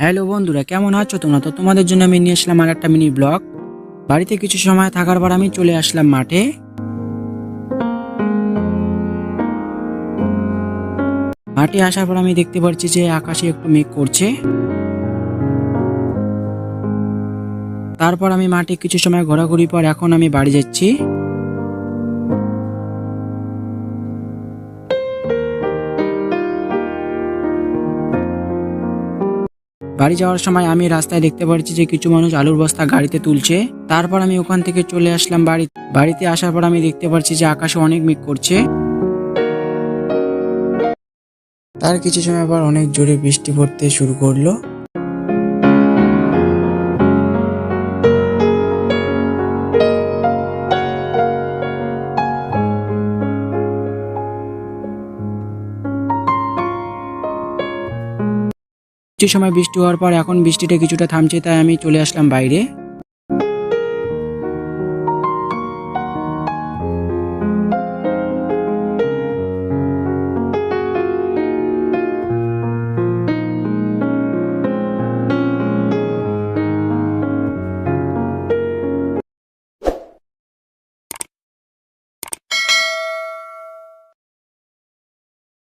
Hello বন্ধুরা, কেমন আছো তোমরা? তো তোমাদের জন্য আমি নিয়ে আসলাম আর একটা মিনি ব্লগ। বাড়িতে কিছু সময় থাকার পর আমি চলে আসলাম মাঠে। মাঠে আসার পর আমি দেখতে পাচ্ছি যে আকাশে একটু মেঘ করছে। তারপর আমি মাঠে কিছু সময় ঘোরাঘুরি পর এখন আমি বাড়ি যাচ্ছি। বাড়ি যাওয়ার সময় আমি রাস্তায় দেখতে পাচ্ছি যে কিছু মানুষ আলুর বস্তা গাড়িতে তুলছে। তারপর আমি ওখান থেকে চলে আসলাম বাড়িতে আসার পর আমি দেখতে পাচ্ছি যে আকাশে অনেক মেঘ করছে। তার কিছু সময় পর অনেক জোরে বৃষ্টি পড়তে শুরু করলো। কিছু সময় বৃষ্টি হওয়ার পর এখন বৃষ্টিটা কিছুটা থামছে, তাই আমি চলে আসলাম বাইরে।